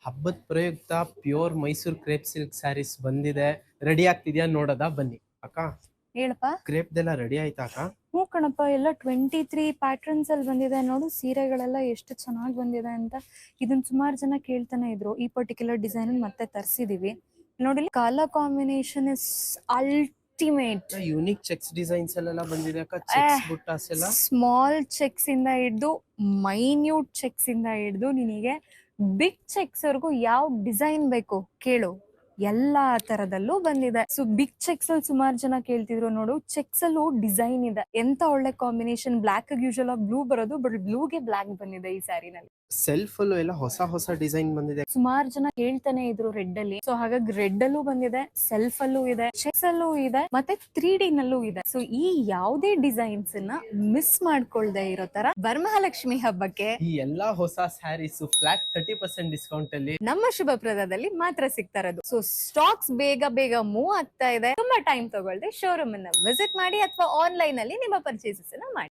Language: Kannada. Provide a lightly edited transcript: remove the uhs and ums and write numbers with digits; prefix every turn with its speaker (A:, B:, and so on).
A: ಹಬ್ಬದ ಪ್ರಯುಕ್ತ pure Mysore crepe silk saris ಬಂದಿದೆ. ರೆಡಿ ಆಗ್ತಿದ್ಯಾ? ನೋಡೋದಾ? ಬನ್ನಿ ಅಕ್ಕ.
B: ಹೇಳಪ್ಪ.
A: ಕ್ರೇಪ್ದೆಲ್ಲ ರೆಡಿ ಆಯ್ತಾ ಅಕ್ಕ?
B: ಹ್ಞೂ ಕಣಪ್ಪ, ಎಲ್ಲ 23 ಪ್ಯಾಟ್ರನ್ಸ್ ಅಲ್ಲಿ ಬಂದಿದೆ ನೋಡು. ಸೀರೆಗಳೆಲ್ಲ ಎಷ್ಟು ಚೆನ್ನಾಗಿ ಬಂದಿದೆ ಅಂತ. ಇದನ್ನ ಸುಮಾರು ಜನ ಕೇಳ್ತಾನೆ ಇದ್ರು. ಈ ಪರ್ಟಿಕ್ಯುಲರ್ ಡಿಸೈನ್ ಮತ್ತೆ ತರಿಸಿದೀವಿ ನೋಡಿ. Colour combination is ultimate.
A: Unique cheques designs ಎಲ್ಲ ಬಂದಿದೆ ಅಕ್ಕ. ಚೆಕ್ಸ್ ಬುಟ್ಟಾಸ್ ಎಲ್ಲ
B: ಸ್ಮಾಲ್ ಚೆಕ್ಸ್ ಇಂದ ಹಿಡ್ದು ಮೈನ್ಯೂಟ್ ಚೆಕ್ಸ್ ಇಂದ ಹಿಡ್ದು ನಿನಗೆ ಬಿಗ್ ಚೆಕ್ಸ್ ವರ್ಗೂ ಯಾವ ಡಿಸೈನ್ ಬೇಕು ಕೇಳು, ಎಲ್ಲಾ ತರದಲ್ಲೂ ಬಂದಿದೆ. ಸೊ ಬಿಗ್ ಚೆಕ್ಸ್ ಅಲ್ಲಿ ಸುಮಾರು ಜನ ಕೇಳ್ತಿದ್ರು ನೋಡು. ಚೆಕ್ಸ್ ಅಲ್ಲೂ ಡಿಸೈನ್ ಇದೆ. ಎಂತ ಒಳ್ಳೆ ಕಾಂಬಿನೇಷನ್. ಬ್ಲಾಕ್ ಯೂಶಲ್ ಆಗಿ ಬ್ಲೂ ಬರೋದು, ಬಟ್ ಬ್ಲೂಗೆ ಬ್ಲಾಕ್ ಬಂದಿದೆ ಈ ಸ್ಯಾರಿನಲ್ಲಿ.
A: ಸೆಲ್ಫ್ ಅಲ್ಲೂ ಎಲ್ಲ ಹೊಸ ಹೊಸ ಡಿಸೈನ್ ಬಂದಿದೆ.
B: ಸುಮಾರು ಜನ ಕೇಳ್ತಾನೆ ಇದ್ರು ರೆಡ್ ಅಲ್ಲಿ. ಸೊ ಹಾಗಾಗಿ ರೆಡ್ ಅಲ್ಲೂ ಬಂದಿದೆ, ಸೆಲ್ಫ್ ಅಲ್ಲೂ ಇದೆ, ಚೆಕ್ಸ್ ಅಲ್ಲೂ ಇದೆ, ಮತ್ತೆ 3D ನಲ್ಲೂ ಇದೆ. ಸೊ ಈ ಯಾವುದೇ ಡಿಸೈನ್ಸ್ ನ ಮಿಸ್ ಮಾಡ್ಕೊಳ್ದೆ ಇರೋ ತರ ವರಮಹಾಲಕ್ಷ್ಮಿ ಹಬ್ಬಕ್ಕೆ
A: ಈ ಎಲ್ಲಾ ಹೊಸ ಸ್ಯಾರೀಸ್ ಫ್ಲಾಟ್ 30% ಡಿಸ್ಕೌಂಟ್ ಅಲ್ಲಿ
B: ನಮ್ಮ ಶುಭಪ್ರದದಲ್ಲಿ ಮಾತ್ರ ಸಿಗ್ತಾ ಇರೋದು. ಸೊ ಸ್ಟಾಕ್ಸ್ ಬೇಗ ಬೇಗ ಮೂವ್ ಆಗ್ತಾ ಇದೆ. ತುಂಬಾ ಟೈಮ್ ತಗೊಳ್ದೆ ಶೋರೂಮ್ ಅನ್ನ ವಿಸಿಟ್ ಮಾಡಿ ಅಥವಾ ಆನ್ಲೈನ್ ಅಲ್ಲಿ ನಿಮ್ಮ ಪರ್ಚೇಸಸ್ ಅನ್ನ ಮಾಡಿ.